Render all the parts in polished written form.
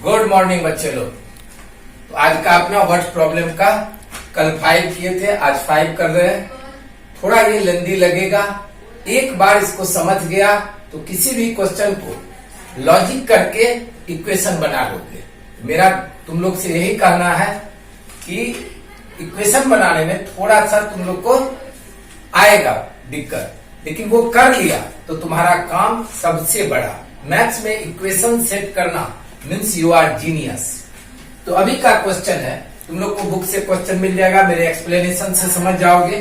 Good morning बच्चे लोग। तो आज का अपना वर्ड प्रॉब्लम का कल 5 किए थे, आज 5 कर रहे हैं। थोड़ा ये लेंदी लगेगा, एक बार इसको समझ गया तो किसी भी क्वेश्चन को लॉजिक करके इक्वेशन बना लोगे। मेरा तुम लोग से यही कहना है कि इक्वेशन बनाने में थोड़ा सा तुम लोग को आएगा दिक्कत, लेकिन वो कर लिया तो तुम्हारा काम सबसे बड़ा। मैथ्स में इक्वेशन सेट करना मीन्स यू आर जीनियस। तो अभी का क्वेश्चन है, तुम लोग को बुक से क्वेश्चन मिल जाएगा, मेरे एक्सप्लेनेशन से समझ जाओगे।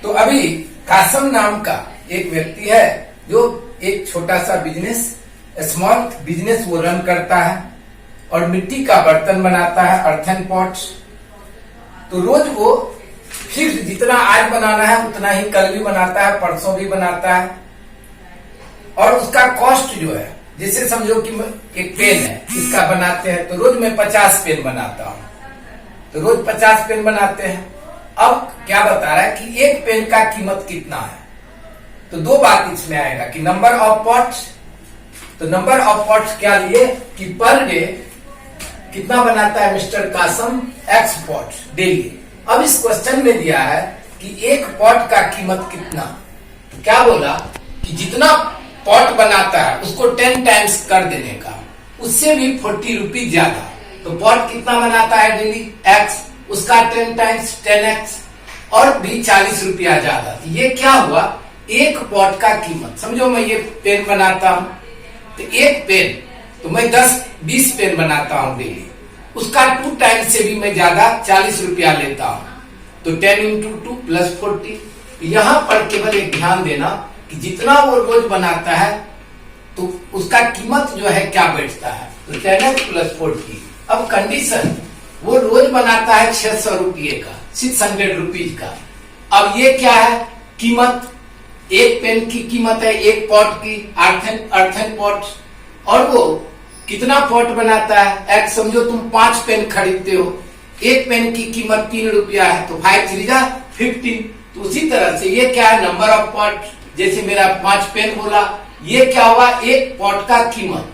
तो अभी कासम नाम का एक व्यक्ति है जो एक छोटा सा बिजनेस, स्मॉल बिजनेस वो रन करता है और मिट्टी का बर्तन बनाता है, अर्थन पॉट्स। तो रोज वो फिक्स जितना आज बनाना है उतना ही कल भी बनाता है, परसों भी बनाता है। और उसका कॉस्ट जो है, जैसे समझो कि एक पेन है, इसका बनाते हैं तो रोज मैं 50 पेन बनाता हूँ, तो रोज 50 पेन बनाते हैं। अब क्या बता रहा है कि एक पेन का कीमत कितना है। तो दो बात इसमें आएगा कि नंबर ऑफ पॉट्स। तो नंबर ऑफ पॉट्स क्या लिए कि पर डे कितना बनाता है mister Kasam, x pots daily. अब इस क्वेश्चन में दिया है कि एक पॉट का कीमत कितना। क्या बोला कि जितना पॉट बनाता है उसको 10 टाइम्स कर देने का, उससे भी 40 रुपीज ज्यादा। तो पॉट कितना बनाता है डेली, एक्स, उसका 10 टाइम्स 10x और भी 40 रुपया ज्यादा। तो ये क्या हुआ, एक पॉट का कीमत। समझो मैं ये पेन बनाता हूं तो एक पेन तो मैं 10-20 पेन बनाता हूं डेली, उसका 2 टाइम्स से भी मैं ज्यादा 40 रुपया लेता हूं। तो 10 × 2 + 40। यहां पर केवल एक ध्यान देना कि जितना वो रोज बनाता है तो उसका कीमत जो है क्या बैठता है, तो 10x + 40। अब कंडीशन, वो रोज बनाता है 600 रुपये का, 600 रुपीज का। अब ये क्या है कीमत, एक पेन की कीमत है, एक पॉट की, अर्थन पॉट। और वो कितना पॉट बनाता है, एक्स। समझो तुम 5 पेन खरीदते हो, एक पेन की कीमत 3 रुपया है, तो 5 3 = 15। तो उसी तरह से ये क्या है, नंबर ऑफ पॉट। जैसे मेरा 5 पेन बोला, ये क्या हुआ, एक पॉट का कीमत।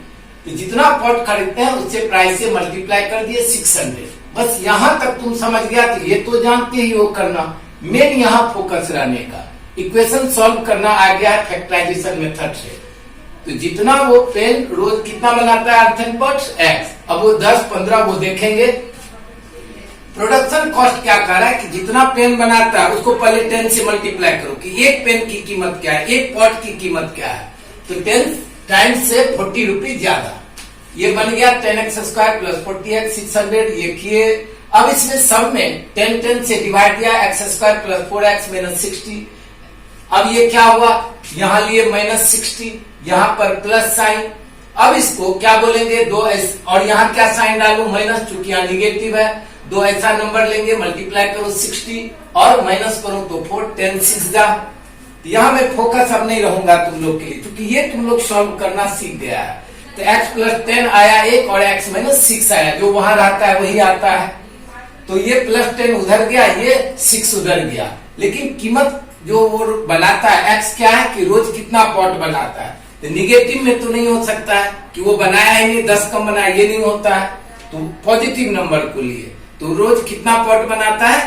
तो जितना पॉट खरीदते हैं उससे प्राइस से मल्टीप्लाई कर दिए 600। बस यहां तक तुम समझ गया तो ये तो जानते ही हो करना। मेन यहां फोकस रहने का, इक्वेशन सॉल्व करना आ गया है फैक्टराइजेशन मेथड से। तो जितना वो पेन रोज कितना बनाता है अर्थन पॉट्स, एक्स। अब वो 10-15 वो देखेंगे। प्रोडक्शन कॉस्ट क्या कह रहा है कि जितना पेन बनाता है उसको पहले 10 से मल्टीप्लाई करो कि एक पेन की कीमत क्या है, एक पॉट की कीमत क्या है। तो 10 टाइम्स से 40 रुपीज ज्यादा। ये बन गया 10x² + 40x 600। ये किए। अब इसमें सब में 10 से डिवाइड दिया, x² + 4x - 60। अब ये क्या हुआ, यहाँ लिए -60, यहाँ पर प्लस साइन। अब इसको क्या बोलेंगे, 2s, और यहाँ क्या साइन डालू, माइनस, चूंकि यहाँ निगेटिव है। 2 ऐसा नंबर लेंगे, मल्टीप्लाई करो 60 और माइनस करो तो 4, 10 6 जा। यहाँ मैं फोकस अब नहीं रहूंगा तुम लोग के लिए, क्योंकि ये तुम लोग सॉल्व करना सीख गया है। तो x + 10 आया 1 और x - 6 आया, जो वहां रहता है वही आता है। तो ये +10 उधर गया, ये 6 उधर गया। लेकिन कीमत जो वो बनाता है, x क्या है कि रोज कितना पॉट बनाता है। तो निगेटिव में तो नहीं हो सकता है कि वो बनाया ही नहीं, 10 कम बनाया, ये नहीं होता है। तो पॉजिटिव नंबर को लिए तो रोज कितना पॉट बनाता है,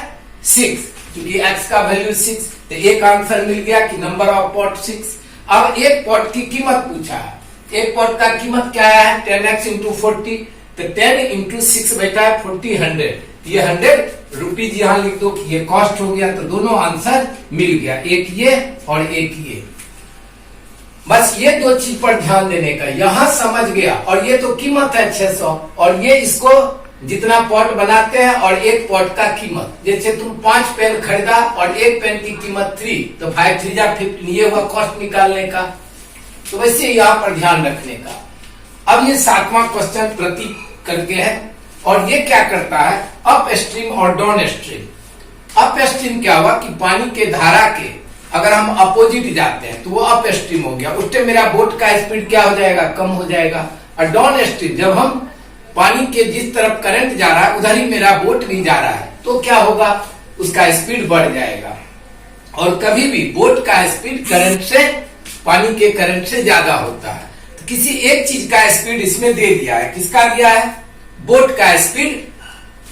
6, क्योंकि x का वैल्यू 6। तो एक आंसर मिल गया कि नंबर ऑफ पॉट 6। अब एक पॉट की कीमत पूछा है, एक पॉट का कीमत क्या है, 10x × 40। तो 10 × 6 बैठा है 40, 100। ये 100 रुपीज यहाँ लिख दो कि ये कॉस्ट हो गया। तो दोनों आंसर मिल गया, एक ये और एक ये। बस ये दो चीज पर ध्यान देने का, यहां समझ गया। और ये तो कीमत है 600, और ये इसको जितना पॉट बनाते हैं और एक पॉट का कीमत। जैसे तुम 5 पेन खरीदा और एक पेन की कीमत 3, तो 5 3 = 15, ये हुआ कॉस्ट निकालने का। तो वैसे यहाँ पर ध्यान रखने का। अब ये 7वां क्वेश्चन प्रतीक करके है, और ये क्या करता है, अप स्ट्रीम और डाउन स्ट्रीम। अप स्ट्रीम क्या हुआ कि पानी के धारा के अगर हम अपोजिट जाते हैं तो वो अप स्ट्रीम हो गया, उससे मेरा बोट का स्पीड क्या हो जाएगा, कम हो जाएगा। और डाउन स्ट्रीम, जब हम पानी के जिस तरफ करंट जा रहा है उधर ही मेरा बोट भी जा रहा है, तो क्या होगा, उसका स्पीड बढ़ जाएगा। और कभी भी बोट का स्पीड करंट से, पानी के करंट से ज्यादा होता है। तो किसी एक चीज का स्पीड इसमें दे दिया है, किसका दिया है, बोट का स्पीड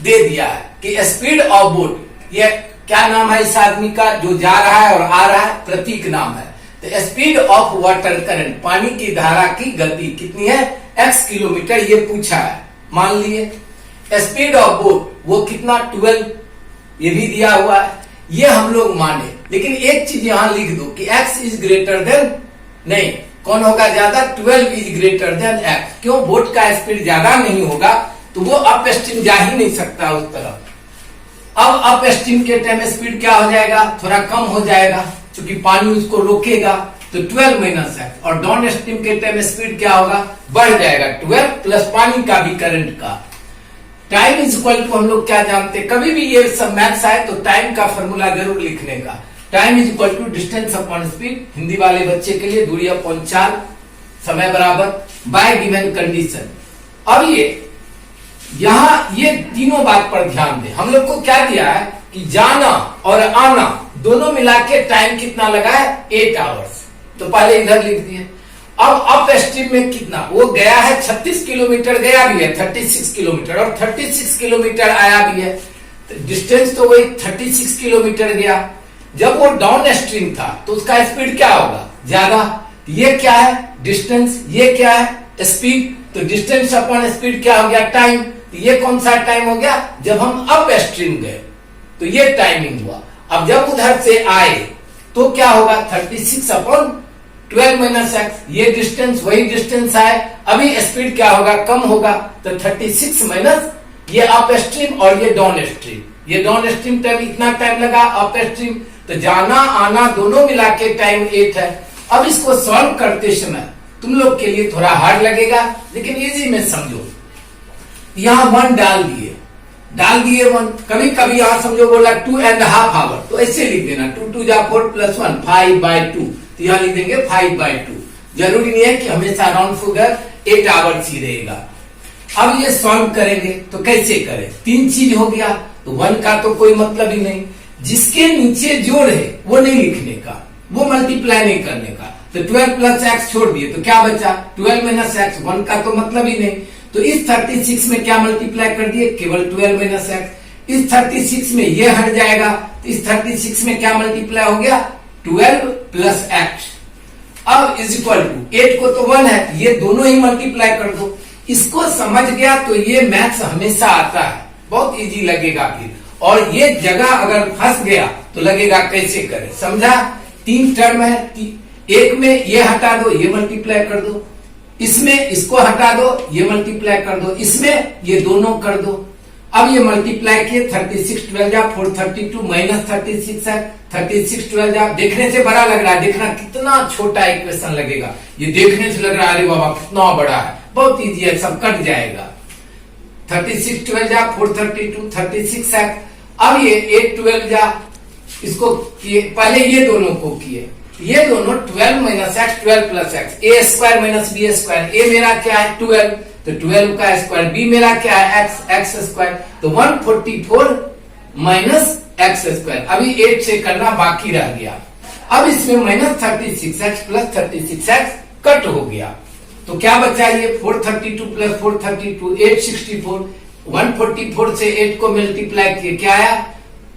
दे दिया है कि स्पीड ऑफ बोट, ये क्या नाम है इस आदमी का जो जा रहा है और आ रहा है, प्रतीक नाम है। तो स्पीड ऑफ वाटर करंट, पानी की धारा की गति कितनी है, x किलोमीटर, ये पूछा है। मान लिए स्पीड ऑफ बोट वो कितना 12, ये भी दिया हुआ है, ये हम लोग माने। लेकिन एक चीज यहां लिख दो कि x इज ग्रेटर देन, नहीं, कौन होगा ज्यादा, 12 इज ग्रेटर देन x। क्यों, बोट का स्पीड ज्यादा नहीं होगा तो वो अप स्ट्रीम जा ही नहीं सकता उस तरफ। अब अप स्ट्रीम के टाइम स्पीड क्या हो जाएगा, थोड़ा कम हो जाएगा, क्योंकि पानी उसको रोकेगा, तो 12 माइनस एक्स। और डाउन स्ट्रीम के टाइम स्पीड क्या होगा, बढ़ जाएगा, 12 प्लस पानी का भी, करंट का। टाइम इज इक्वल टू, हम लोग क्या जानते हैं, कभी भी ये सब मैथ्स आए तो टाइम का फॉर्मूला जरूर लिखने का। Time is equal to distance upon speed, Hindi वाले बच्चे के लिए दूरी अपॉन चाल, समय बराबर बाय गिवन कंडीशन। अब ये यहां ये तीनों बात पर ध्यान दें। हम लोग को क्या दिया है कि जाना और आना दोनों मिला के टाइम कितना लगा है, 8 आवर्स। तो पहले इधर लिख दिए। अब अप स्ट्रीम में कितना, वो गया है 36 किलोमीटर गया भी है, 36 किलोमीटर, और 36 किलोमीटर आया भी है। तो डिस्टेंस तो वही 36 किलोमीटर गया। जब वो डाउन स्ट्रीम था तो उसका स्पीड क्या होगा, ज्यादा। ये क्या है, डिस्टेंस, ये क्या है, स्पीड। तो डिस्टेंस अपॉन स्पीड क्या हो गया, टाइम। तो ये कौन सा टाइम हो गया, जब हम अप स्ट्रीम गए तो ये टाइमिंग हुआ। अब जब उधर से आए तो क्या होगा, 36 अपॉन 12 माइनस एक्स, ये डिस्टेंस वही डिस्टेंस आए, अभी स्पीड क्या होगा, कम होगा। तो 36 माइनस ये अप स्ट्रीम और ये डाउन स्ट्रीम, ये डाउन स्ट्रीम टाइम इतना टाइम लगा, अप स्ट्रीम तो जाना आना दोनों मिला के टाइम 8 है। अब इसको सॉल्व करते समय तुम लोग के लिए थोड़ा हार्ड लगेगा, लेकिन इजी में समझो। यहां 1 डाल दिए 1, कभी कभी यहां समझो बोला 2.5 आवर, तो ऐसे लिख देना 2 2 जा 4 प्लस 1 5/2, तो यहां लिख देंगे 5/2। जरूरी नहीं है कि हमेशा राउंड फिगर 8 आवर्स ही रहेगा। अब ये सॉल्व करेंगे तो कैसे करें, 3 चीज हो गया, तो 1 का तो कोई मतलब ही नहीं, जिसके नीचे जोड़ है वो नहीं लिखने का, वो मल्टीप्लाई नहीं करने का। तो 12 प्लस एक्स छोड़ दिए तो क्या बचा, 12 माइनस एक्स, 1 का तो मतलब ही नहीं। तो इस 36 में क्या मल्टीप्लाई कर दिए, केवल 12 माइनस एक्स। इस 36 में ये हट जाएगा, तो इस 36 में क्या मल्टीप्लाई हो गया, 12 प्लस एक्स। अब इज इक्वल टू 8 को तो 1 है, ये दोनों ही मल्टीप्लाई कर दो। इसको समझ गया तो ये मैथ्स हमेशा आता है, बहुत इजी लगेगा फिर। और ये जगह अगर फंस गया तो लगेगा कैसे करें, समझा। 3 टर्म है, एक में ये हटा दो, ये मल्टीप्लाई कर दो, इसमें इसको हटा दो, ये मल्टीप्लाई कर दो, इसमें ये दोनों कर दो। अब ये मल्टीप्लाई किए, 36 12 जा 432 माइनस 36 है, 36 12 जा, देखने से बड़ा लग रहा है, देखना कितना छोटा इक्वेशन लगेगा। ये देखने से लग रहा है अरे बाबा कितना बड़ा है, बहुत इजी है, सब कट जाएगा। 36 12 जा 432 36 है। अब ये 8 12 जा, इसको किए, पहले ये दोनों को किए, ये दोनों 12 माइनस एक्स 12 प्लस एक्स, ए स्क्वायर माइनस बी स्क्वायर, ए मेरा क्या है 12, तो 12 का स्क्वायर, बी मेरा क्या है एक्स, एक्स स्क्वायर, तो 144 माइनस एक्स स्क्वायर। अभी 8 से करना बाकी रह गया। अब इसमें minus 36 x plus 36 x cut हो गया, तो क्या बचा, ये 432 प्लस 432 864, 144 से 8 को मल्टीप्लाई किए, क्या आया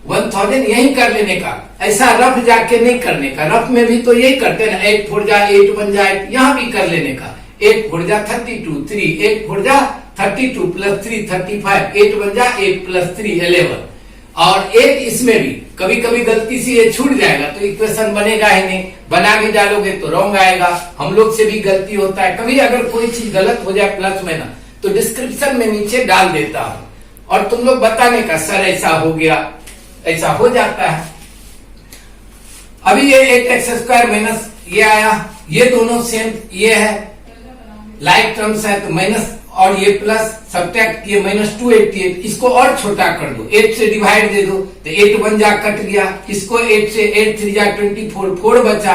1000। यही कर लेने का, ऐसा रफ जाके नहीं करने का, रफ में भी तो यही करते हैं ना, 8 4 जा 8 1 जा 8, यहाँ भी कर लेने का, 8 4 जा 32 3, 8 4 जा 32 प्लस 3 35, 8 1 जा 8 प्लस 3 11, और 8 इसमें भी कभी कभी गलती से ये छूट जाएगा तो इक्वेशन बनेगा ही नहीं, बना भी डालोगे तो रॉन्ग आएगा। हम लोग से भी गलती होता है, कभी अगर कोई चीज गलत हो जाए प्लस माइनस तो डिस्क्रिप्शन में नीचे डाल देता हूं, और तुम लोग बताने का सर ऐसा हो गया, ऐसा हो जाता है। अभी ये 8x स्क्वायर माइनस ये आया, ये दोनों सेम, ये है लाइक टर्म्स है तो माइनस, और ये प्लस सब्ट्रैक्ट किए -288, इसको और छोटा कर दो, 8 से डिवाइड दे दो, तो 8 1 जा कट गया, इसको 8 से 8 3 जा 24 4 बचा,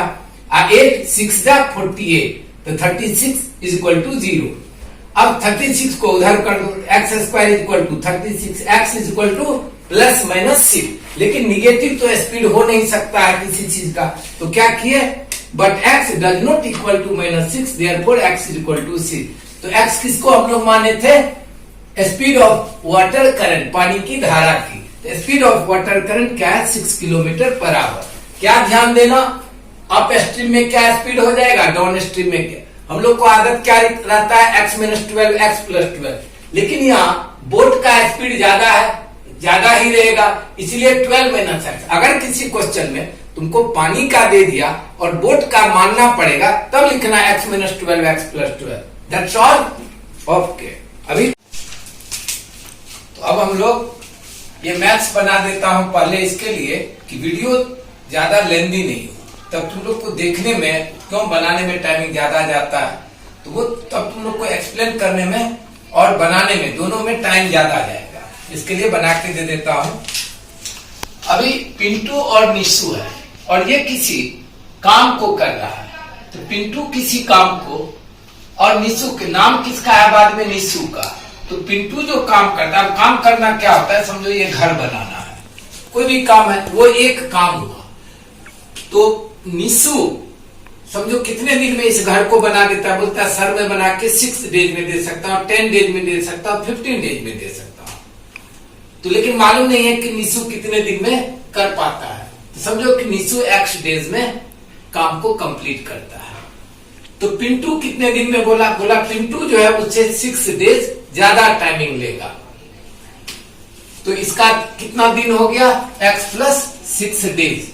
8 6 जा 48, तो 36 इज इक्वल टू 0। अब 36 को उधर कर दो, x square is equal to 36, x is equal to plus minus 6, लेकिन निगेटिव तो स्पीड हो नहीं सकता है किसी चीज का, तो क्या किए but x does not equal to -6, therefore x is equal to 6। तो x किसको हम लोग माने थे? स्पीड ऑफ वाटर करंट, पानी की धारा की। तो स्पीड ऑफ वाटर करंट क्या है? 6 किलोमीटर पर आवर। क्या ध्यान देना, अप स्ट्रीम में क्या स्पीड हो जाएगा, डाउन स्ट्रीम में क्या। हम लोग को आदत क्या रहता है, x-12 x+12, लेकिन यहाँ बोट का स्पीड ज्यादा है, ज्यादा ही रहेगा, इसलिए 12 - x। अगर किसी क्वेश्चन में तुमको पानी का दे दिया और बोट का मानना पड़ेगा, तब लिखना x-12 x+12। That's all. Okay, अभी तो अब हम लोग ये मैथ्स बना देता हूं पहले इसके लिए कि वीडियो ज्यादा लेंदी नहीं हो, तब तुम लोग को देखने में, क्यों बनाने में टाइमिंग ज्यादा जाता है, तो वो तब तुम लोग को एक्सप्लेन करने में और बनाने में, दोनों में टाइम ज्यादा जाएगा। इसके लिए बना के दे देता हूं। अभी पिंटू और निशु है और ये किसी काम को कर रहा है। तो पिंटू किसी काम को, और निशु के नाम किसका है बाद में, निशु का। तो पिंटू जो काम करता है, काम करना क्या होता है, समझो ये घर बनाना है, कोई भी काम है, वो एक काम हुआ। तो निशु समझो कितने दिन में इस घर को बना देता है, बोलता है सर मैं बना के 6 डेज में दे सकता हूँ, 10 डेज में दे सकता हूँ, 15 डेज में दे सकता हूँ। तो लेकिन मालूम नहीं है कि निशु कितने दिन में कर पाता है। तो समझो कि निशु x डेज में काम को कंप्लीट करता है। तो पिंटू कितने दिन में बोला पिंटू जो है उससे 6 डेज ज्यादा टाइमिंग लेगा। तो इसका कितना दिन हो गया, x+6 डेज।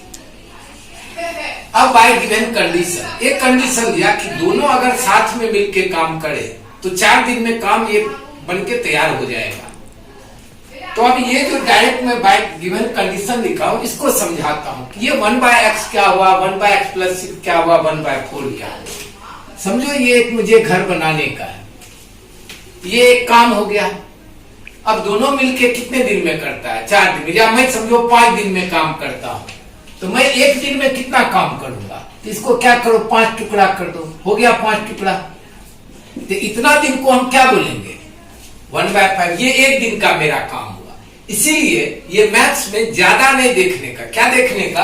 अब बाय गिवन कंडीशन, एक कंडीशन लिया कि दोनों अगर साथ में मिलके काम करे तो 4 दिन में काम ये बनके तैयार हो जाएगा। तो अब ये जो डायरेक्ट में बाय गिवन कंडीशन लिखा हूं, इसको समझाता हूं कि ये 1/x क्या हुआ, 1/x+6 क्या हुआ, 1/4 क्या हुआ। समझो ये एक मुझे घर बनाने का है, ये एक काम हो गया। अब दोनों मिलके कितने दिन में करता है, 4 दिन में, या मैं समझो 5 दिन में काम करता हूं, तो मैं एक दिन में कितना काम करूंगा। तो इसको क्या करो, 5 टुकड़ा कर दो, हो गया 5 टुकड़ा। तो इतना दिन को हम क्या बोलेंगे, 1/5। ये एक दिन का मेरा काम हुआ। इसीलिए ये मैथ्स में ज्यादा नहीं देखने का, क्या देखने का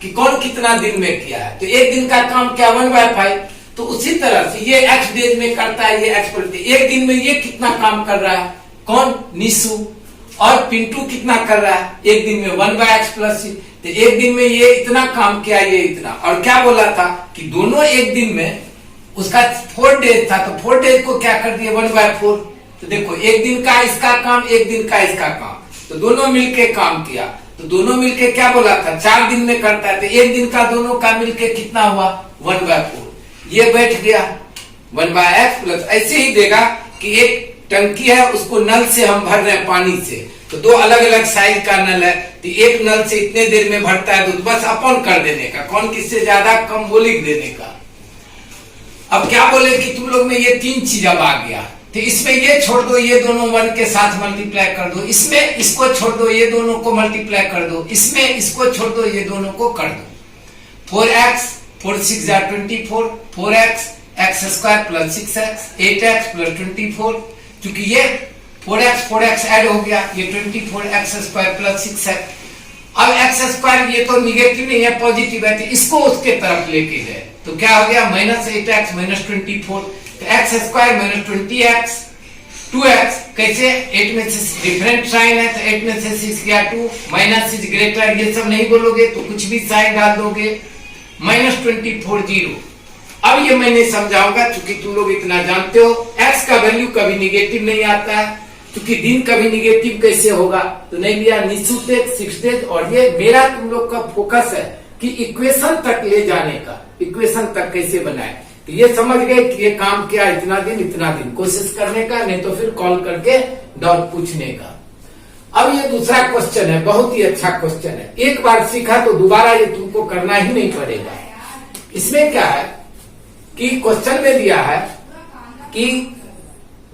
कि कौन कितना दिन में किया है। तो एक दिन का काम क्या, 1/5। तो उसी तरह से ये x डेज में करता है, ये x पर एक दिन में ये कितना काम कर रहा है, कौन, निशु। और पिंटू कितना कर रहा है, एक दिन में 1/x+6। तो एक दिन में ये इतना काम किया, ये इतना। और क्या बोला था कि दोनों एक दिन में, उसका 4 डेज था, तो 4 डेज को क्या कर दिए, 1/4। तो देखो एक दिन का इसका काम, एक दिन का इसका काम, तो दोनों मिलके काम किया। तो दोनों मिलके क्या बोला था, 4 दिन में करता है। तो एक दिन का दोनों का मिलके कितना हुआ, 1/4। ये बैठ गया 1/x+। ऐसे ही देगा कि एक टंकी है, उसको नल से हम भर रहे हैं पानी से, तो 2 अलग अलग साइज का नल है। तो एक नल से इतने देर में भरता है, तो बस अपन कर देने का, कौन किससे ज्यादा कम वो लिख देने का। अब क्या बोले कि तुम लोग में ये 3 चीज अब आ गया। तो इसमें ये छोड़ दो, ये दोनों 1 के साथ मल्टीप्लाई कर दो, इसमें इसको छोड़ दो, ये दोनों को मल्टीप्लाई कर दो, इसमें इसको छोड़ दो, ये दोनों को कर दो। 4x 4 6 24, 4x x² + 6x, 8x + 24। क्योंकि ये 4x ऐड हो गया, ये 24x² + 6x। अब x² ये तो निगेटिव नहीं है, पॉजिटिव है, तो इसको उसके तरफ लेके गए, तो क्या हो गया, -8x - 24। तो x² - 20x 2x, कैसे, 8 में से डिफरेंट साइन है, तो 8 में से 6 गया 2, माइनस इज ग्रेटर, ये सब नहीं बोलोगे तो कुछ भी साइन डाल दोगे, -24 0। अब ये मैं नहीं समझाऊंगा, क्योंकि तुम लोग इतना जानते हो, x का वैल्यू कभी निगेटिव नहीं आता है, क्योंकि दिन कभी निगेटिव कैसे होगा। तो नहीं लिया, निशु से 6 डेज। और ये मेरा तुम लोग का फोकस है कि इक्वेशन तक ले जाने का, इक्वेशन तक कैसे बनाए। तो ये समझ गए कि ये काम किया इतना दिन, कोशिश करने का, नहीं तो फिर कॉल करके डाउट पूछने का। अब ये दूसरा क्वेश्चन है, बहुत ही अच्छा क्वेश्चन है। एक बार सीखा तो दोबारा ये तुमको करना ही नहीं पड़ेगा। इसमें क्या है कि क्वेश्चन में दिया है कि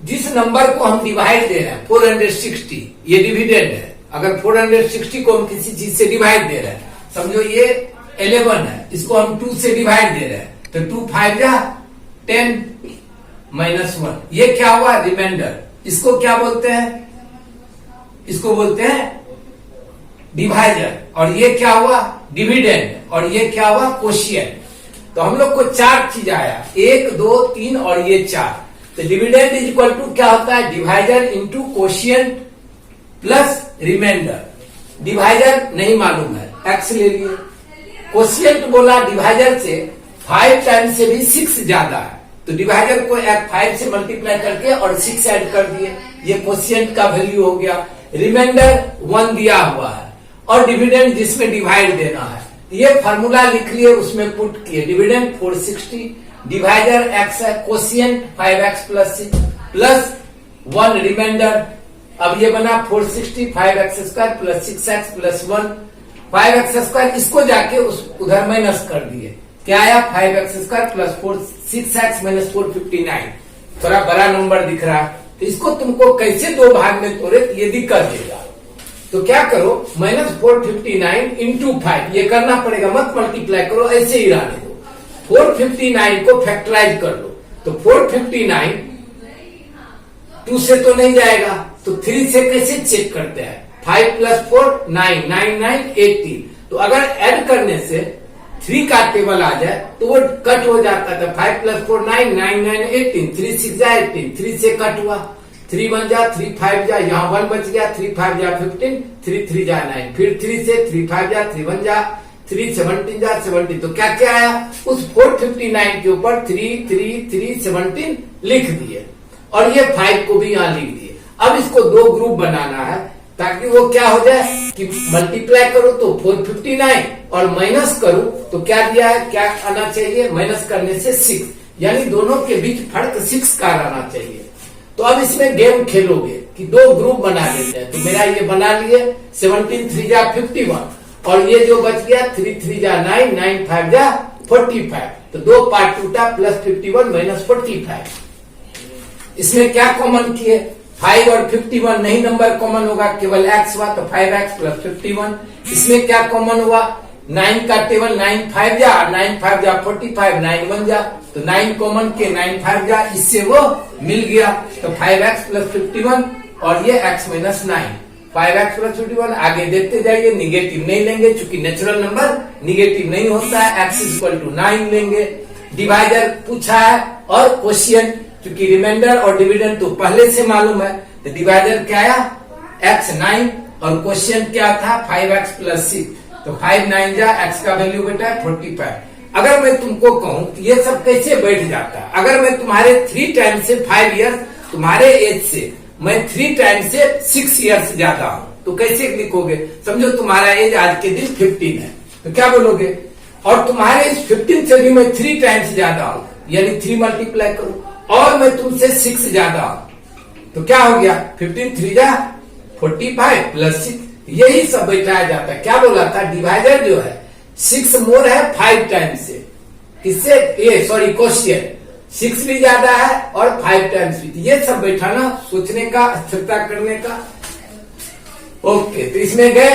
जिस नंबर को हम डिवाइड दे रहे हैं 460, ये डिविडेंड है। अगर 460 को हम किसी चीज से डिवाइड दे रहे हैं, समझो ये 11 है, इसको हम 2 से डिवाइड दे रहे हैं, तो 2 5 जा 10 -1, ये क्या हुआ, रिमाइंडर। इसको क्या बोलते हैं, इसको बोलते हैं डिवाइजर। और ये क्या हुआ, डिविडेंड। और ये क्या हुआ, कोशिएंट। तो हम लोग को 4 चीज आया, 1 2 3 और ये 4। तो डिविडेंड इज इक्वल टू क्या होता है, divisor into quotient plus remainder. Divisor नहीं मालूम है, एक्स ले लिए। कोशिएंट बोला डिवाइजर से 5 टाइम्स से भी 6 ज्यादा है, तो डिवाइजर को 5 से मल्टीप्लाई करके और 6 ऐड कर दिए, ये कोशिएंट का वैल्यू हो गया। रिमाइंडर 1 दिया हुआ है और डिविडेंड जिसमें डिवाइड देना है, ये फार्मूला लिख लिए, उसमें पुट किए। डिविडेंड 460, डिवाइजर x है, quotient 5x plus 6 plus 1 remainder. अब ये बना 460 5x square plus 6x plus 1 5x square, इसको जाके उधर माइनस कर दिए, क्या आया 5x square plus 6x minus 459। थोड़ा बड़ा नंबर दिख रहा है, तो इसको तुमको कैसे 2 भाग में तोड़े ये दिक्कत देगा। तो क्या करो, माइनस 459 इंटू 5 ये करना पड़ेगा, मत मल्टीप्लाई करो, ऐसे ही रहने दो। 459 को फैक्टराइज कर लो, तो 459 2 से तो नहीं जाएगा, तो 3 से कैसे चेक करते हैं, 5 प्लस 4 9 9 9 18। तो अगर ऐड करने से 3 का टेबल आ जाए तो वो कट हो जाता था। 5 प्लस 4 9 9 9 18, 3 6 जा 18, 3 से कट हुआ, 3 1 जा 3 5 जा, यहाँ 1 बच गया, 3 5 जा 15, 3 3 जा 9, फिर 3 से 3 5 जा 3 1 जा 3 17 जा 17। तो क्या क्या आया, उस 459 के ऊपर 3 3 3 17 लिख दिए और ये 5 को भी यहाँ लिख दिए। अब इसको 2 ग्रुप बनाना है ताकि वो क्या हो जाए कि मल्टीप्लाई करो तो 459 और माइनस करो तो क्या दिया है, क्या आना चाहिए, माइनस करने से 6, यानी दोनों के बीच फर्क 6 का आना चाहिए। तो अब इसमें गेम खेलोगे कि 2 ग्रुप बना लेते हैं। तो मेरा ये बना लिए, 17 3 जा 51 और ये जो बच गया 3 3 जा 9 9 5 जा 45। तो 2 पार्ट टूटा, प्लस 51 माइनस 45। इसमें क्या कॉमन किए, 5 और 51 नहीं नंबर कॉमन होगा, केवल x हुआ, तो 5x प्लस 51। इसमें क्या कॉमन हुआ, 9 का टेबल 9 5 जा, 9 5 जा 45, 9 1 जा, तो 9 कॉमन के 9 5 जा, इससे वो मिल गया। तो 5x प्लस 51 और ये x माइनस 9, 5x प्लस 51। आगे देखते जाइए, निगेटिव नहीं लेंगे चूंकि नेचुरल नंबर निगेटिव नहीं होता है, x इक्वल टू 9 लेंगे। डिवाइडर पूछा है और क्वोशिएंट, क्योंकि रिमाइंडर और डिविडेंड तो पहले से मालूम है, तो डिवाइडर क्या आया x 9 और क्वोशिएंट क्या था 5x प्लस 6, तो 5 9 जा, x का वैल्यू बेटा है 45। अगर मैं तुमको कहूं कि ये सब कैसे बैठ जाता है, अगर मैं तुम्हारे 3 टाइम से 5 ईयर्स, तुम्हारे एज से मैं 3 टाइम से 6 ईयर्स ज्यादा हूं, तो कैसे लिखोगे, समझो तुम्हारा एज आज के दिन 15 है, तो क्या बोलोगे, और तुम्हारे इस 15 से भी मैं 3 टाइम्स ज्यादा हूं, यानी 3 मल्टीप्लाई करो, और मैं तुमसे 6 ज्यादा हूं, तो क्या हो गया 15 3 जा 45 प्लस 6, यही सब बैठाया जाता है। क्या बोला था, डिवाइडर जो है 6 मोर है 5 टाइम्स से, इससे ये सॉरी क्वोशिएंट 6 भी ज्यादा है और 5 टाइम्स भी, ये सब बैठाना, सोचने का, स्थिरता करने का। ओके, तो इसमें गए,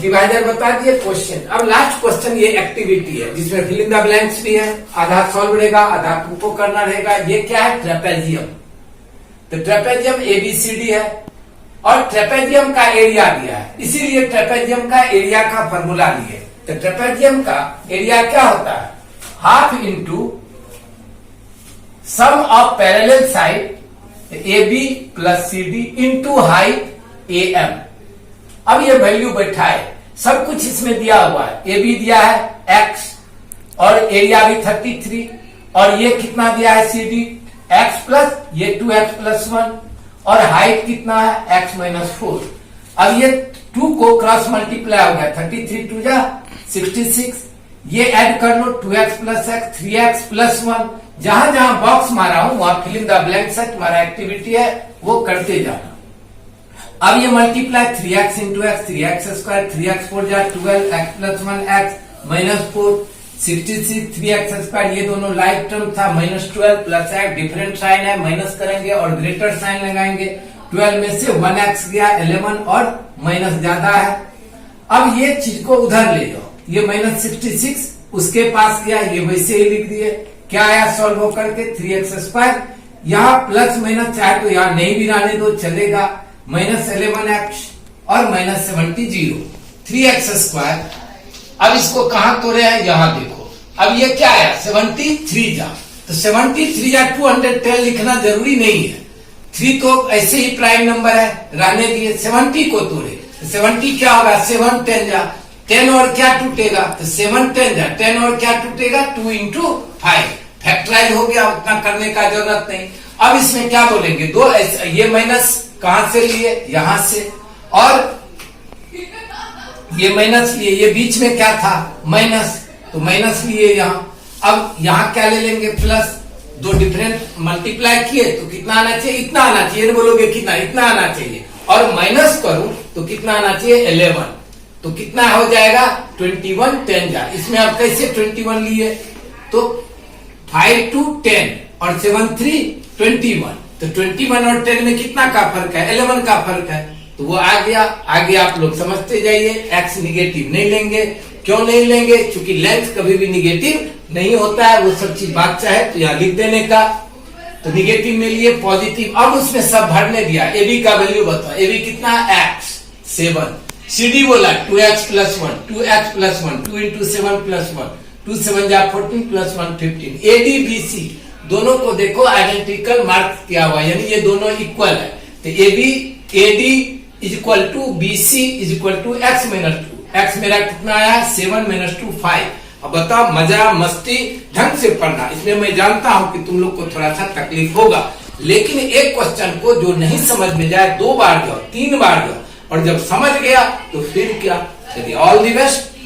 डिवाइडर बता दिए, क्वेश्चन। अब लास्ट क्वेश्चन ये एक्टिविटी है जिसमें फिल इन द ब्लैंक्स भी है, आधा सॉल्व रहेगा, आधा तुमको करना रहेगा। ये क्या है, ट्रेपेजियम। तो ट्रेपेजियम ABCD है और ट्रेपेजियम का एरिया दिया है, इसीलिए ट्रेपेजियम का एरिया का फॉर्मूला लिए। तो ट्रेपेजियम का एरिया क्या होता है, half into sum of parallel side AB plus CD into height AM। अब ये वैल्यू बैठा है, सब कुछ इसमें दिया हुआ है, AB दिया है x और एरिया भी 33, और ये कितना दिया है CD x प्लस ये 2x प्लस 1, और हाइट कितना है x माइनस 4। अब ये 2 को क्रॉस मल्टीप्लाई हो गया, 33 2 जा 66, ये ऐड कर लो 2x plus x 3x plus 1। जहां जहां बॉक्स मारा हूं वहां फिल इन द ब्लैंक्स है, तुम्हारा एक्टिविटी है, वो करते जाना। अब ये multiply 3x into x 3x square, 3x 4 जा 12, x plus 1 x minus 4 66, 3x square, ये दोनों लाइक टर्म था, minus 12 plus x different sign है, माइनस करेंगे और ग्रेटर साइन लगाएंगे। 12 में से 1x गया 11 और माइनस ज्यादा है। अब ये चीज को उधर ले जाओ, ये माइनस 66 उसके पास गया, ये वैसे ही लिख दिए। क्या आया सॉल्व होकर के 3x स्क्वायर, यहाँ प्लस माइनस चाहे तो यहाँ नहीं भी रहने दो चलेगा, माइनस 11x और माइनस 70 0, 3x स्क्वायर। अब इसको कहां तोड़े हैं, यहां देखो, अब ये क्या है 73 जा, तो 73 जा 210 लिखना जरूरी नहीं है। 3 तो ऐसे ही प्राइम नंबर है, रहने दिए। 70 को तोड़े, 70 क्या होगा 7 10 जा, 10 और क्या टूटेगा, तो 7 10 जा, 10 और क्या टूटेगा 2 into 5, फैक्टराइज हो गया, उतना करने का जरूरत नहीं। अब इसमें क्या बोलेंगे, दो ये माइनस कहां से लिए, यहां से, और ये माइनस लिए, ये बीच में क्या था माइनस, तो माइनस लिए यहाँ। अब यहाँ क्या ले लेंगे प्लस, दो डिफरेंट मल्टीप्लाई किए तो कितना आना चाहिए, इतना आना चाहिए, बोलोगे कितना, इतना आना चाहिए, और माइनस करूं तो कितना आना चाहिए 11, तो कितना हो जाएगा 21 10 जा। इसमें आप कैसे 21 लिए, तो 5 to 10 और 7 3 21, तो 21 और 10 में कितना का फर्क है, 11 का फर्क है, तो वो आ गया। आगे आप लोग समझते जाइए। एक्स निगेटिव नहीं लेंगे, क्यों नहीं लेंगे, क्योंकि लेंथ कभी भी निगेटिव नहीं होता है, वो सब चीज बात चाहे तो यहाँ लिख देने का। तो निगेटिव में लिए पॉजिटिव, अब उसमें सब भरने दिया। ए बी का वैल्यू बताओ, ए बी कितना एक्स 7, सी डी बोला 2x + 1, 2x + 1, 2 into 7 + 1, 2 7 जा 14 + 1 15। ए डी बी सी दोनों को देखो आइडेंटिकल मार्क किया हुआ, यानी ये दोनों इक्वल है। तो A B A D equal to B C equal to x - 2, x मेरा कितना आया 7 - 2 5। अब बताओ, मजा मस्ती ढंग से पढ़ना। इसमें मैं जानता हूं कि तुम लोग को थोड़ा सा तकलीफ होगा, लेकिन एक क्वेश्चन को जो नहीं समझ में जाए 2 बार जाओ 3 बार जाओ, और जब समझ गया तो फिर क्या। चलिए, ऑल द बेस्ट।